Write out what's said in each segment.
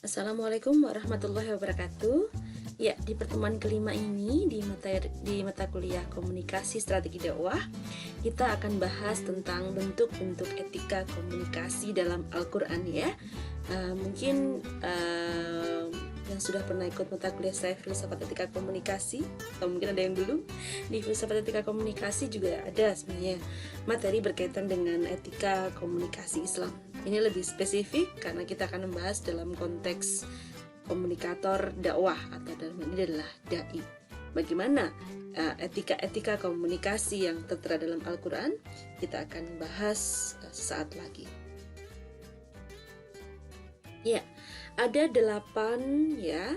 Assalamualaikum warahmatullahi wabarakatuh. Ya, di pertemuan kelima ini di mata kuliah Komunikasi Strategi Dakwah, kita akan bahas tentang bentuk-bentuk etika komunikasi dalam Al-Qur'an ya. Mungkin yang sudah pernah ikut mata kuliah saya filsafat etika komunikasi, atau mungkin ada yang belum, di filsafat etika komunikasi juga ada sebenarnya materi berkaitan dengan etika komunikasi Islam. Ini lebih spesifik karena kita akan membahas dalam konteks komunikator dakwah, atau dalam ini adalah dai. Bagaimana etika-etika komunikasi yang tertera dalam Al-Quran, kita akan bahas sesaat lagi. Ya, ada 8 ya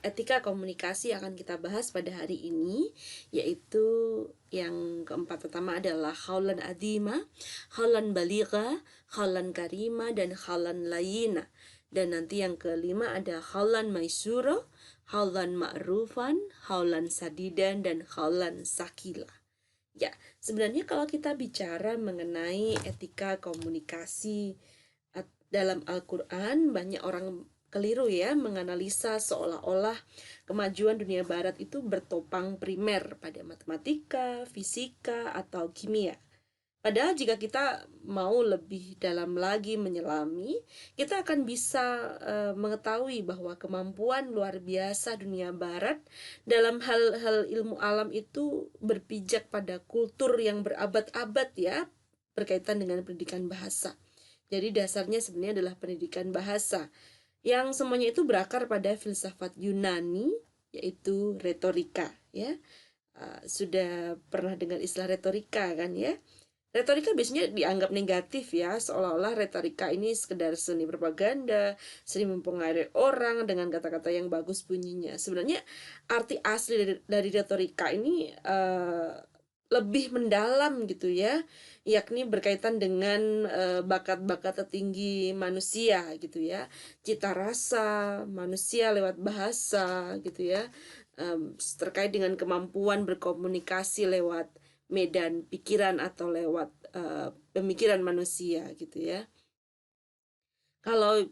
etika komunikasi yang akan kita bahas pada hari ini, yaitu yang keempat pertama adalah khaulan adima, khaulan baligha, khaulan karima, dan khaulan layina. Dan nanti yang kelima ada khaulan maisura, khaulan ma'rufan, khaulan sadidan, dan khaulan sakila. Ya, sebenarnya kalau kita bicara mengenai etika komunikasi dalam Al-Quran, banyak orang keliru ya menganalisa seolah-olah kemajuan dunia barat itu bertopang primer pada matematika, fisika, atau kimia. Padahal jika kita mau lebih dalam lagi menyelami, kita akan bisa mengetahui bahwa kemampuan luar biasa dunia barat dalam hal-hal ilmu alam itu berpijak pada kultur yang berabad-abad ya, berkaitan dengan pendidikan bahasa. Jadi dasarnya sebenarnya adalah pendidikan bahasa yang semuanya itu berakar pada filsafat Yunani, yaitu retorika ya. Sudah pernah dengar istilah retorika kan ya? Retorika biasanya dianggap negatif ya, seolah-olah retorika ini sekedar seni propaganda, seni mempengaruhi orang dengan kata-kata yang bagus bunyinya. Sebenarnya arti asli dari retorika ini lebih mendalam gitu ya, yakni berkaitan dengan bakat-bakat tertinggi manusia gitu ya, cita rasa manusia lewat bahasa gitu ya, terkait dengan kemampuan berkomunikasi lewat medan pikiran atau lewat pemikiran manusia gitu ya. Kalau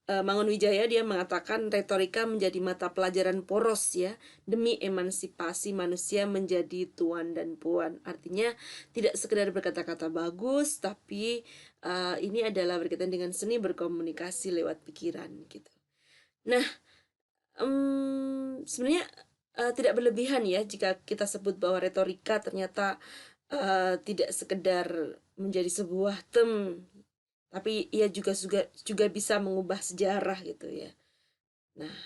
Mangunwijaya dia mengatakan retorika menjadi mata pelajaran poros ya, demi emansipasi manusia menjadi tuan dan puan. Artinya tidak sekedar berkata-kata bagus, tapi ini adalah berkaitan dengan seni berkomunikasi lewat pikiran gitu. Nah, sebenarnya tidak berlebihan ya jika kita sebut bahwa retorika ternyata tidak sekedar menjadi sebuah tapi ia juga bisa mengubah sejarah gitu ya. Nah,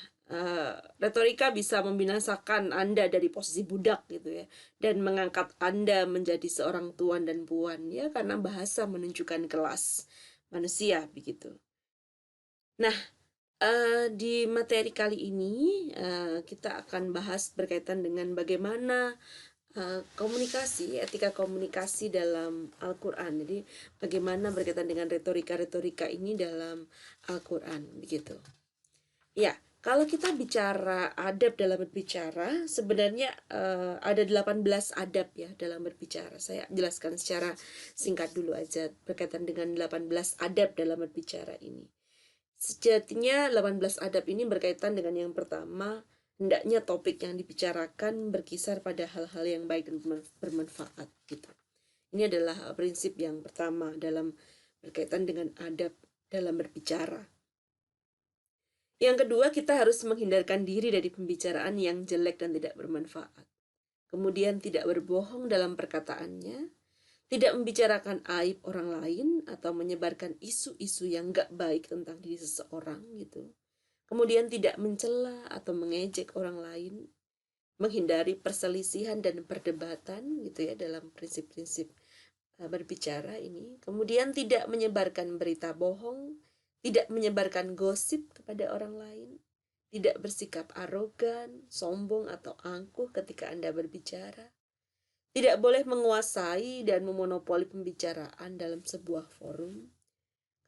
retorika bisa membinasakan Anda dari posisi budak gitu ya, dan mengangkat Anda menjadi seorang tuan dan puan ya, karena bahasa menunjukkan kelas manusia begitu. Nah, di materi kali ini kita akan bahas berkaitan dengan bagaimana etika komunikasi dalam Al-Quran. Jadi bagaimana berkaitan dengan retorika-retorika ini dalam Al-Quran begitu. Ya, kalau kita bicara adab dalam berbicara, sebenarnya ada 18 adab ya dalam berbicara. Saya jelaskan secara singkat dulu aja berkaitan dengan 18 adab dalam berbicara ini. Sejatinya 18 adab ini berkaitan dengan yang pertama, hendaknya topik yang dibicarakan berkisar pada hal-hal yang baik dan bermanfaat gitu. Ini adalah prinsip yang pertama dalam berkaitan dengan adab dalam berbicara. Yang kedua, kita harus menghindarkan diri dari pembicaraan yang jelek dan tidak bermanfaat. Kemudian tidak berbohong dalam perkataannya, tidak membicarakan aib orang lain atau menyebarkan isu-isu yang gak baik tentang diri seseorang gitu. Kemudian tidak mencela atau mengejek orang lain, menghindari perselisihan dan perdebatan gitu ya dalam prinsip-prinsip berbicara ini. Kemudian tidak menyebarkan berita bohong, tidak menyebarkan gosip kepada orang lain, tidak bersikap arogan, sombong atau angkuh ketika Anda berbicara. Tidak boleh menguasai dan memonopoli pembicaraan dalam sebuah forum.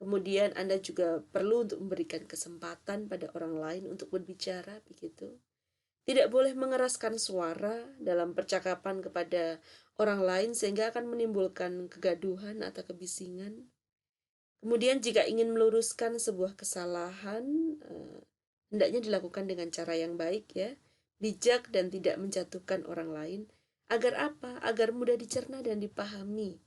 Kemudian Anda juga perlu untuk memberikan kesempatan pada orang lain untuk berbicara begitu. Tidak boleh mengeraskan suara dalam percakapan kepada orang lain sehingga akan menimbulkan kegaduhan atau kebisingan. Kemudian jika ingin meluruskan sebuah kesalahan, hendaknya dilakukan dengan cara yang baik ya, bijak dan tidak menjatuhkan orang lain. Agar apa? Agar mudah dicerna dan dipahami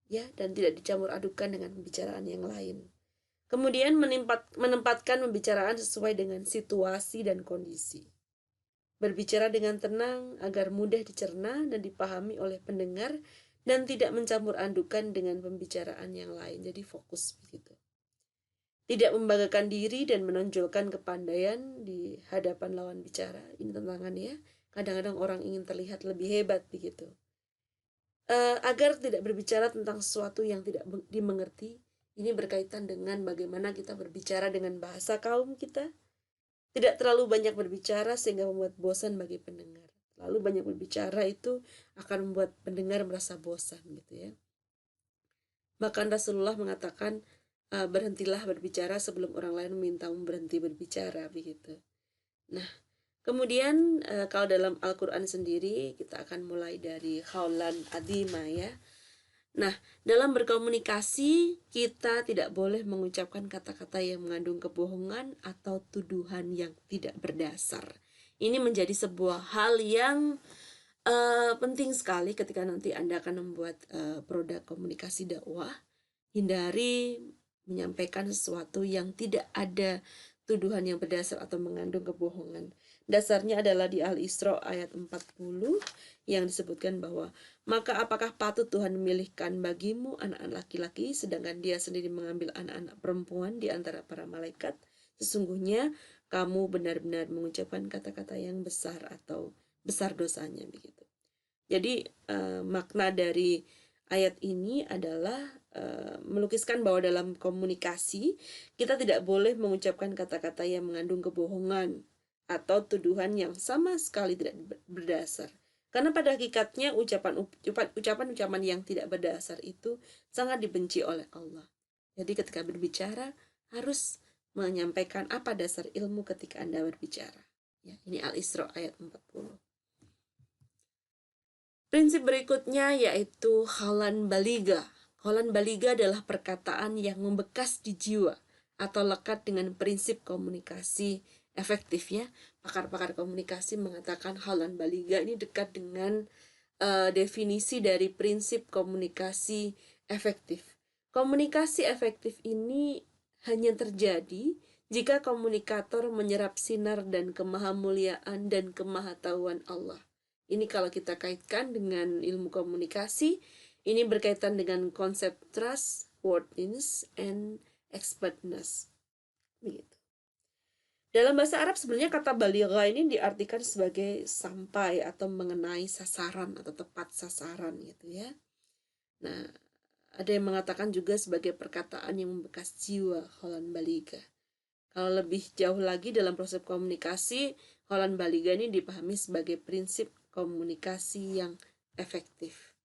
ya, dan tidak dicampur adukan dengan pembicaraan yang lain. Kemudian menempatkan pembicaraan sesuai dengan situasi dan kondisi. Berbicara dengan tenang agar mudah dicerna dan dipahami oleh pendengar dan tidak mencampur adukan dengan pembicaraan yang lain. Jadi fokus begitu. Tidak membanggakan diri dan menonjolkan kepandaian di hadapan lawan bicara. Ini tantangannya. Kadang-kadang orang ingin terlihat lebih hebat begitu. Agar tidak berbicara tentang sesuatu yang tidak dimengerti. Ini berkaitan dengan bagaimana kita berbicara dengan bahasa kaum kita. Tidak terlalu banyak berbicara sehingga membuat bosan bagi pendengar. Lalu banyak berbicara itu akan membuat pendengar merasa bosan gitu ya. Bahkan Rasulullah mengatakan berhentilah berbicara sebelum orang lain memintamu berhenti berbicara begitu. Nah, kemudian kalau dalam Al-Qur'an sendiri kita akan mulai dari khaulan adima ya. Nah, dalam berkomunikasi kita tidak boleh mengucapkan kata-kata yang mengandung kebohongan atau tuduhan yang tidak berdasar. Ini menjadi sebuah hal yang penting sekali ketika nanti Anda akan membuat produk komunikasi dakwah. Hindari menyampaikan sesuatu yang tidak ada tuduhan yang berdasar atau mengandung kebohongan. Dasarnya adalah di Al-Isra ayat 40 yang disebutkan bahwa maka apakah patut Tuhan memilihkan bagimu anak-anak laki-laki sedangkan dia sendiri mengambil anak-anak perempuan di antara para malaikat? Sesungguhnya kamu benar-benar mengucapkan kata-kata yang besar atau besar dosanya begitu. Jadi makna dari ayat ini adalah melukiskan bahwa dalam komunikasi kita tidak boleh mengucapkan kata-kata yang mengandung kebohongan atau tuduhan yang sama sekali tidak berdasar. Karena pada hakikatnya ucapan-ucapan yang tidak berdasar itu sangat dibenci oleh Allah. Jadi ketika berbicara harus menyampaikan apa dasar ilmu ketika Anda berbicara. Ya, ini Al-Isra ayat 40. Prinsip berikutnya yaitu khaulan baliga. Khaulan baliga adalah perkataan yang membekas di jiwa atau lekat dengan prinsip komunikasi efektif ya. Pakar-pakar komunikasi mengatakan khaulan baliga ini dekat dengan definisi dari prinsip komunikasi efektif. Komunikasi efektif ini hanya terjadi jika komunikator menyerap sinar dan kemahamuliaan dan kemahatauan Allah. Ini kalau kita kaitkan dengan ilmu komunikasi, ini berkaitan dengan konsep trust, worthiness, and expertness. Begitu. Dalam bahasa Arab sebenarnya kata baligha ini diartikan sebagai sampai atau mengenai sasaran atau tepat sasaran gitu ya. Nah, ada yang mengatakan juga sebagai perkataan yang membekas jiwa, khaulan baligha. Kalau lebih jauh lagi dalam proses komunikasi, khaulan baligha ini dipahami sebagai prinsip komunikasi yang efektif.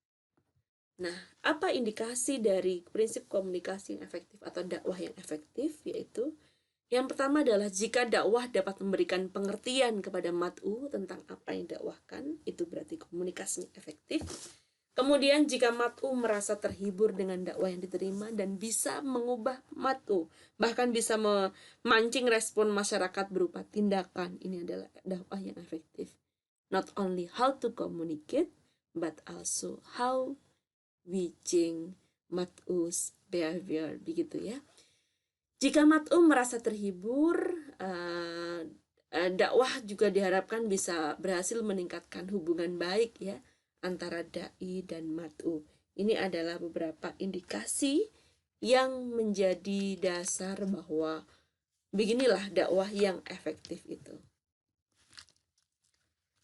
Nah, apa indikasi dari prinsip komunikasi yang efektif atau dakwah yang efektif? Yaitu yang pertama adalah jika dakwah dapat memberikan pengertian kepada mat'u tentang apa yang dakwahkan, itu berarti komunikasinya efektif. Kemudian jika mat'u merasa terhibur dengan dakwah yang diterima dan bisa mengubah mat'u, bahkan bisa memancing respon masyarakat berupa tindakan, ini adalah dakwah yang efektif. Not only how to communicate, but also how we change mat'u's behavior, begitu ya. Jika mat'u merasa terhibur, dakwah juga diharapkan bisa berhasil meningkatkan hubungan baik ya antara dai dan mat'u. Ini adalah beberapa indikasi yang menjadi dasar bahwa beginilah dakwah yang efektif itu.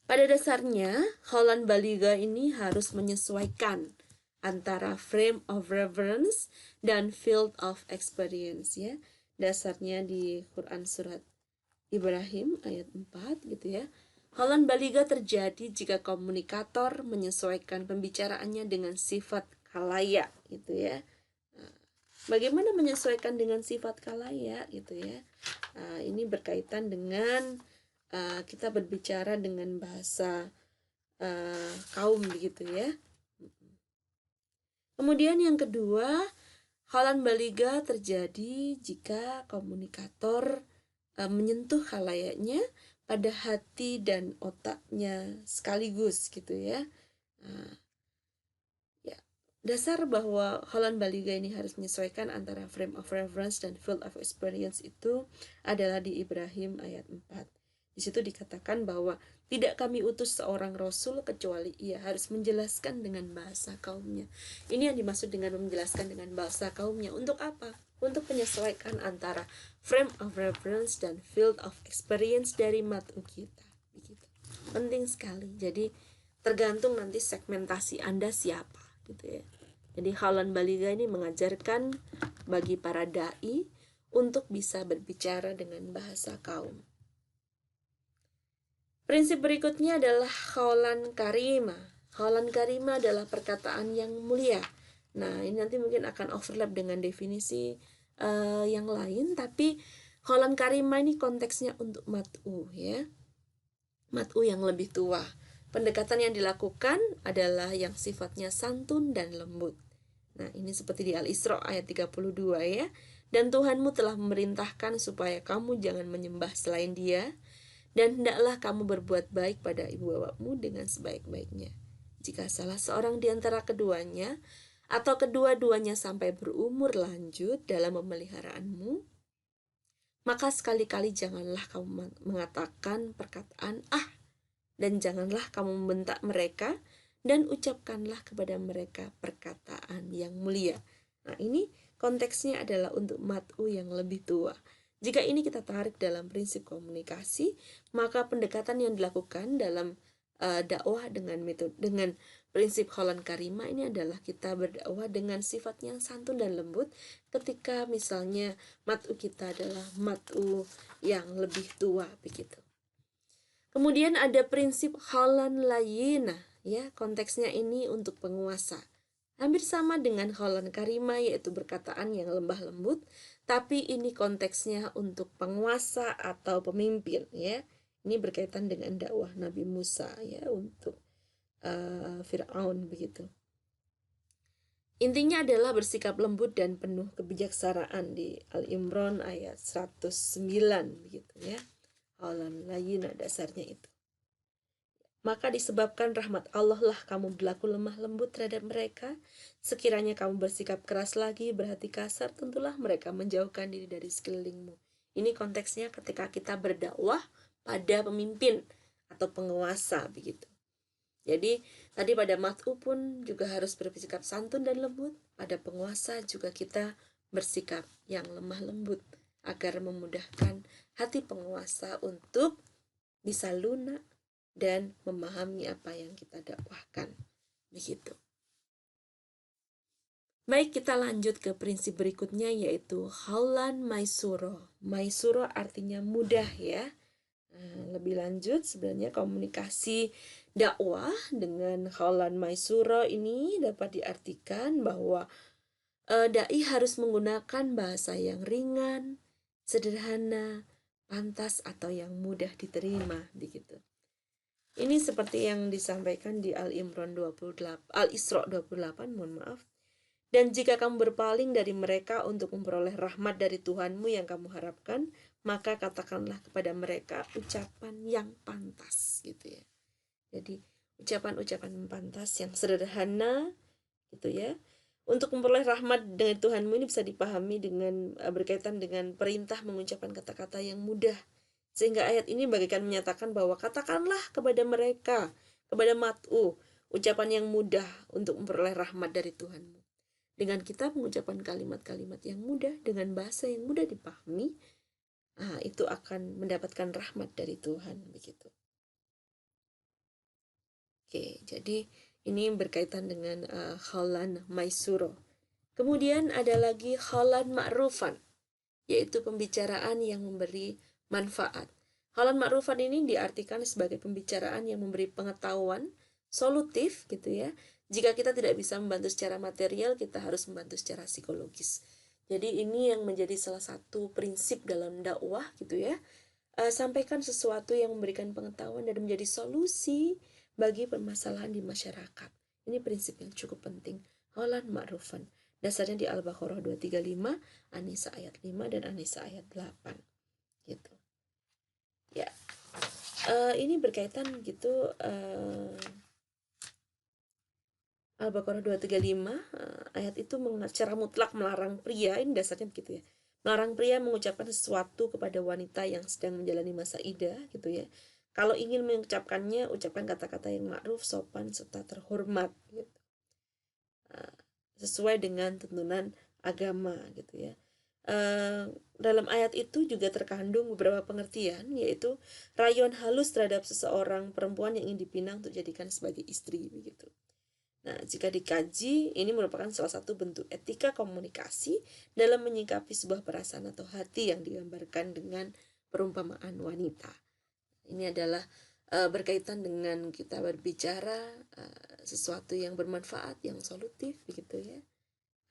Pada dasarnya, khaulan baligha ini harus menyesuaikan antara frame of reference dan field of experience ya. Dasarnya di Quran surat Ibrahim ayat 4 gitu ya. Khaulan baligha terjadi jika komunikator menyesuaikan pembicaraannya dengan sifat khalayak gitu ya. Bagaimana menyesuaikan dengan sifat khalayak gitu ya. Ini berkaitan dengan kita berbicara dengan bahasa kaum begitu ya. Kemudian yang kedua, Halan baliga terjadi jika komunikator menyentuh khalayaknya pada hati dan otaknya sekaligus gitu ya. Nah, ya, dasar bahwa halan baliga ini harus menyesuaikan antara frame of reference dan field of experience itu adalah di Ibrahim ayat 4. Di situ dikatakan bahwa tidak kami utus seorang rasul kecuali ia harus menjelaskan dengan bahasa kaumnya. Ini yang dimaksud dengan menjelaskan dengan bahasa kaumnya. Untuk apa? Untuk menyesuaikan antara frame of reference dan field of experience dari mat'u kita. Begitu. Penting sekali. Jadi tergantung nanti segmentasi Anda siapa gitu ya. Jadi halan baliga ini mengajarkan bagi para dai untuk bisa berbicara dengan bahasa kaum. Prinsip berikutnya adalah khaulan karima. Khaulan karima adalah perkataan yang mulia. Nah, ini nanti mungkin akan overlap dengan definisi yang lain, tapi khaulan karima ini konteksnya untuk mat'u ya. Mat'u yang lebih tua. Pendekatan yang dilakukan adalah yang sifatnya santun dan lembut. Nah, ini seperti di Al-Isra ayat 32 ya. Dan Tuhanmu telah memerintahkan supaya kamu jangan menyembah selain Dia, dan hendaklah kamu berbuat baik pada ibu bapakmu dengan sebaik-baiknya. Jika salah seorang di antara keduanya atau kedua-duanya sampai berumur lanjut dalam pemeliharaanmu, maka sekali-kali janganlah kamu mengatakan perkataan dan janganlah kamu membentak mereka, dan ucapkanlah kepada mereka perkataan yang mulia. Nah, ini konteksnya adalah untuk mat'u yang lebih tua. Jika ini kita tarik dalam prinsip komunikasi, maka pendekatan yang dilakukan dalam dakwah dengan prinsip halan karima ini adalah kita berdakwah dengan sifat yang santun dan lembut ketika misalnya mat'u kita adalah mat'u yang lebih tua begitu. Kemudian ada prinsip halan layina ya, konteksnya ini untuk penguasa. Hampir sama dengan halan karima, yaitu berkataan yang lembah lembut, tapi ini konteksnya untuk penguasa atau pemimpin ya. Ini berkaitan dengan dakwah Nabi Musa ya untuk Fir'aun begitu. Intinya adalah bersikap lembut dan penuh kebijaksanaan di Al-Imran ayat 109 begitu ya. Halan layina dasarnya itu. Maka disebabkan rahmat Allah lah kamu berlaku lemah lembut terhadap mereka. Sekiranya kamu bersikap keras lagi, berhati kasar, tentulah mereka menjauhkan diri dari sekelilingmu. Ini konteksnya ketika kita berdakwah pada pemimpin atau penguasa begitu. Jadi tadi pada mat'u pun juga harus bersikap santun dan lembut. Pada penguasa juga kita bersikap yang lemah lembut agar memudahkan hati penguasa untuk bisa lunak dan memahami apa yang kita dakwahkan. Begitu. Baik, kita lanjut ke prinsip berikutnya yaitu haulan maisuro. Maisuro artinya mudah ya. Lebih lanjut sebenarnya komunikasi dakwah dengan haulan maisuro ini dapat diartikan bahwa dai harus menggunakan bahasa yang ringan, sederhana, pantas atau yang mudah diterima begitu. Ini seperti yang disampaikan di Al-Imran 28, Al-Isra 28, mohon maaf. Dan jika kamu berpaling dari mereka untuk memperoleh rahmat dari Tuhanmu yang kamu harapkan, maka katakanlah kepada mereka ucapan yang pantas gitu ya. Jadi ucapan-ucapan pantas yang sederhana gitu ya. Untuk memperoleh rahmat dari Tuhanmu ini bisa dipahami dengan berkaitan dengan perintah mengucapkan kata-kata yang mudah. Sehingga ayat ini bagaikan menyatakan bahwa katakanlah kepada mereka, kepada mat'u, ucapan yang mudah untuk memperoleh rahmat dari Tuhanmu. Dengan kita mengucapkan kalimat-kalimat yang mudah, dengan bahasa yang mudah dipahami, itu akan mendapatkan rahmat dari Tuhan. Begitu. Oke, jadi ini berkaitan dengan haulan maisuro. Kemudian ada lagi haulan ma'rufan, yaitu pembicaraan yang memberi manfaat. Haulan ma'rufan ini diartikan sebagai pembicaraan yang memberi pengetahuan solutif gitu ya. Jika kita tidak bisa membantu secara material, kita harus membantu secara psikologis. Jadi ini yang menjadi salah satu prinsip dalam dakwah gitu ya. Sampaikan sesuatu yang memberikan pengetahuan dan menjadi solusi bagi permasalahan di masyarakat. Ini prinsip yang cukup penting. Haulan ma'rufan. Dasarnya di Al-Baqarah 235, An-Nisa ayat 5 dan An-Nisa ayat 8 gitu. Ya. Ini berkaitan gitu, Al-Baqarah 235, ayat itu secara mutlak melarang pria, ini dasarnya begitu ya. Melarang pria mengucapkan sesuatu kepada wanita yang sedang menjalani masa iddah gitu ya. Kalau ingin mengucapkannya, ucapkan kata-kata yang ma'ruf, sopan, serta terhormat gitu. Sesuai dengan tuntunan agama gitu ya. Dalam ayat itu juga terkandung beberapa pengertian, yaitu rayuan halus terhadap seseorang perempuan yang ingin dipinang untuk dijadikan sebagai istri begitu. Nah, jika dikaji, ini merupakan salah satu bentuk etika komunikasi dalam menyikapi sebuah perasaan atau hati yang digambarkan dengan perumpamaan wanita. Ini adalah berkaitan dengan kita berbicara sesuatu yang bermanfaat, yang solutif begitu ya.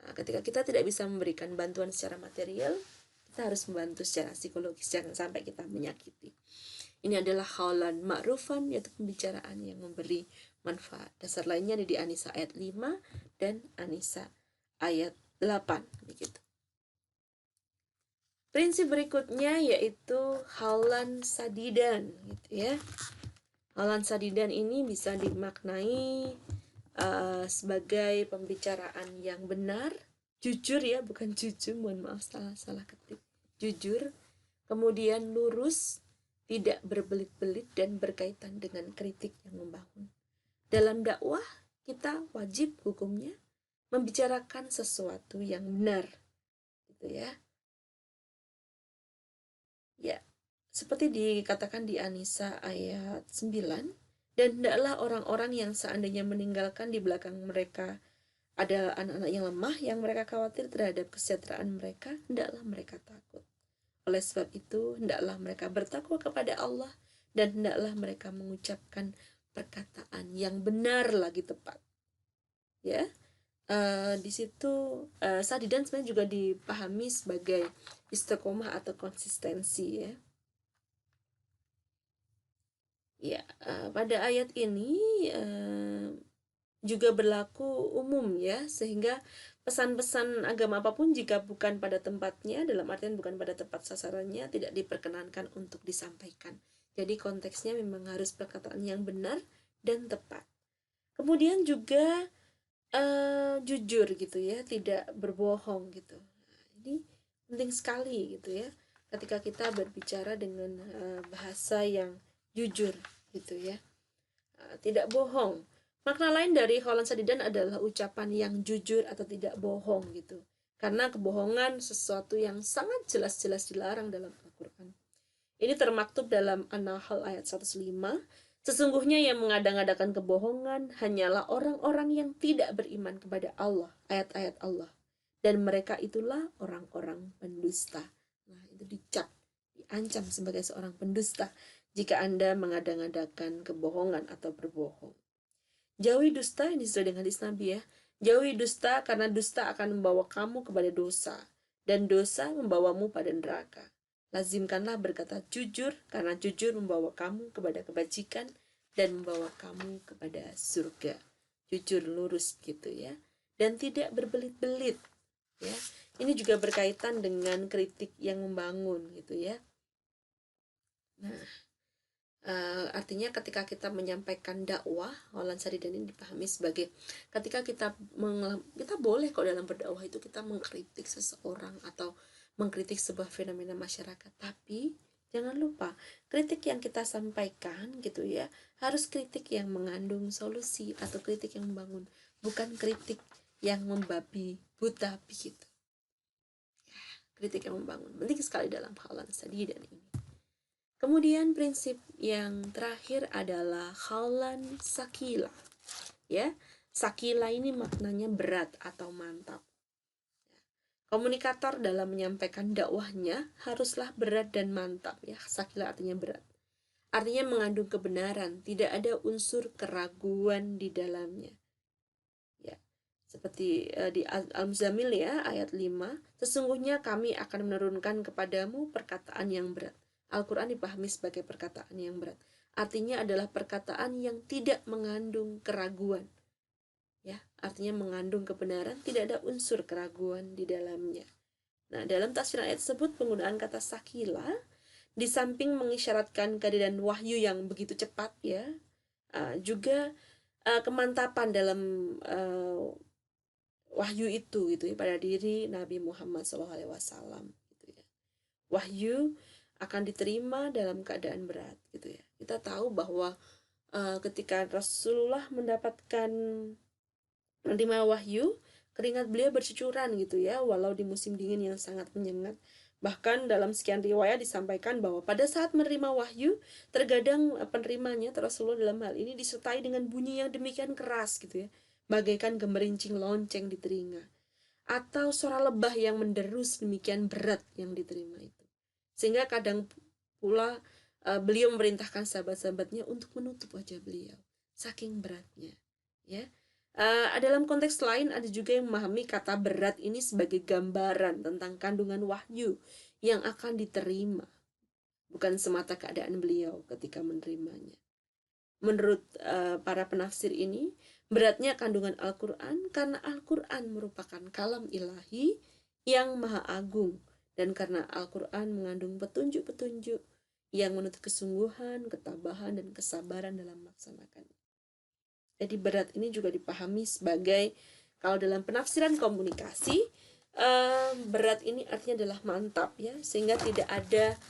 Nah, ketika kita tidak bisa memberikan bantuan secara material, kita harus membantu secara psikologis, jangan sampai kita menyakiti. Ini adalah khaulan ma'rufan, yaitu pembicaraan yang memberi manfaat. Dasar lainnya ada di An-Nisa ayat 5 dan An-Nisa ayat 8 begitu. Prinsip berikutnya yaitu khaulan sadidan gitu ya. Khaulan sadidan ini bisa dimaknai sebagai pembicaraan yang benar, jujur ya, bukan jujur, mohon maaf salah ketik. Jujur, kemudian lurus, tidak berbelit-belit dan berkaitan dengan kritik yang membangun. Dalam dakwah, kita wajib hukumnya membicarakan sesuatu yang benar. Gitu ya. Ya, seperti dikatakan di An-Nisa ayat 9, dan hendaklah orang-orang yang seandainya meninggalkan di belakang mereka ada anak-anak yang lemah yang mereka khawatir terhadap kesejahteraan mereka, hendaklah mereka takut. Oleh sebab itu, hendaklah mereka bertakwa kepada Allah dan hendaklah mereka mengucapkan perkataan yang benar lagi tepat. Ya, di situ sadidan sebenarnya juga dipahami sebagai istiqomah atau konsistensi ya. Ya, pada ayat ini juga berlaku umum ya, sehingga pesan-pesan agama apapun jika bukan pada tempatnya, dalam artian bukan pada tempat sasarannya, tidak diperkenankan untuk disampaikan. Jadi konteksnya memang harus perkataan yang benar dan tepat. Kemudian juga jujur gitu ya, tidak berbohong gitu. Nah, ini penting sekali gitu ya, ketika kita berbicara dengan bahasa yang jujur gitu ya, tidak bohong. Makna lain dari khaulan sadidan adalah ucapan yang jujur atau tidak bohong gitu. Karena kebohongan sesuatu yang sangat jelas-jelas dilarang dalam Al-Quran. Ini termaktub dalam An-Nahl ayat 105. Sesungguhnya yang mengada-ngadakan kebohongan hanyalah orang-orang yang tidak beriman kepada Allah, ayat-ayat Allah. Dan mereka itulah orang-orang pendusta. Nah, itu dicap, diancam sebagai seorang pendusta jika Anda mengada-ngadakan kebohongan atau berbohong. Jauhi dusta, ini sesuai dengan hadis Nabi ya. Jauhi dusta karena dusta akan membawa kamu kepada dosa dan dosa membawamu pada neraka. Lazimkanlah berkata jujur karena jujur membawa kamu kepada kebajikan dan membawa kamu kepada surga. Jujur lurus gitu ya. Dan tidak berbelit-belit ya. Ini juga berkaitan dengan kritik yang membangun gitu ya. Nah, artinya ketika kita menyampaikan dakwah, khaulan sadidan ini dipahami sebagai ketika kita boleh kok dalam berdakwah itu kita mengkritik seseorang atau mengkritik sebuah fenomena masyarakat, tapi jangan lupa kritik yang kita sampaikan gitu ya harus kritik yang mengandung solusi atau kritik yang membangun, bukan kritik yang membabi buta begitu ya. Kritik yang membangun penting sekali dalam khaulan sadidan ini. Kemudian prinsip yang terakhir adalah khaulan sakila. Ya, sakila ini maknanya berat atau mantap. Komunikator dalam menyampaikan dakwahnya haruslah berat dan mantap ya. Sakila artinya berat. Artinya mengandung kebenaran, tidak ada unsur keraguan di dalamnya. Ya. Seperti di Al-Muzammil ya ayat 5, sesungguhnya kami akan menurunkan kepadamu perkataan yang berat. Al-Quran dipahami sebagai perkataan yang berat. Artinya adalah perkataan yang tidak mengandung keraguan. ya, artinya mengandung kebenaran, tidak ada unsur keraguan di dalamnya. Nah, dalam tafsiran ayat tersebut penggunaan kata sakila di samping mengisyaratkan kehadiran wahyu yang begitu cepat ya, juga kemantapan dalam wahyu itu gitu ya pada diri Nabi Muhammad SAW gitu ya. Wahyu akan diterima dalam keadaan berat gitu ya. Kita tahu bahwa ketika Rasulullah mendapatkan menerima wahyu, keringat beliau bercucuran gitu ya, walau di musim dingin yang sangat menyengat. Bahkan dalam sekian riwayat disampaikan bahwa pada saat menerima wahyu, terkadang penerimanya Rasulullah dalam hal ini disertai dengan bunyi yang demikian keras gitu ya, bagaikan gemerincing lonceng di telinga, atau suara lebah yang menderu demikian berat yang diterima itu. Sehingga kadang pula beliau memerintahkan sahabat-sahabatnya untuk menutup wajah beliau, saking beratnya ya. Dalam konteks lain ada juga yang memahami kata berat ini sebagai gambaran tentang kandungan wahyu yang akan diterima, bukan semata keadaan beliau ketika menerimanya. Menurut para penafsir ini, beratnya kandungan Al-Quran karena Al-Quran merupakan kalam ilahi yang maha agung, dan karena Al-Quran mengandung petunjuk-petunjuk yang menuntut kesungguhan, ketabahan, dan kesabaran dalam melaksanakannya. Jadi berat ini juga dipahami sebagai, kalau dalam penafsiran komunikasi, berat ini artinya adalah mantap ya, sehingga tidak ada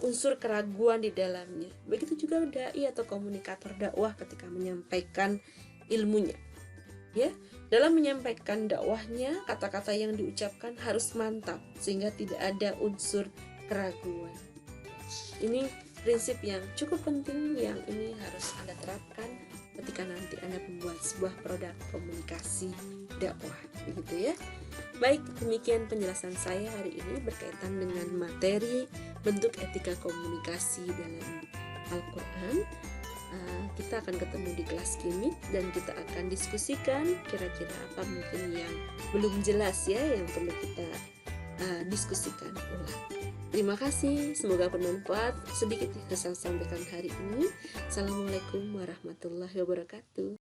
unsur keraguan di dalamnya. Begitu juga dai atau komunikator dakwah ketika menyampaikan ilmunya. Ya, dalam menyampaikan dakwahnya, kata-kata yang diucapkan harus mantap sehingga tidak ada unsur keraguan. Ini prinsip yang cukup penting yang ini harus Anda terapkan ketika nanti Anda membuat sebuah produk komunikasi dakwah, begitu ya. Baik, demikian penjelasan saya hari ini berkaitan dengan materi bentuk etika komunikasi dalam Al-Quran. Kita akan ketemu di kelas kimik dan kita akan diskusikan kira-kira apa mungkin yang belum jelas ya, yang perlu kita diskusikan ulang. Terima kasih, semoga bermanfaat sedikit yang saya sampaikan hari ini. Assalamualaikum warahmatullahi wabarakatuh.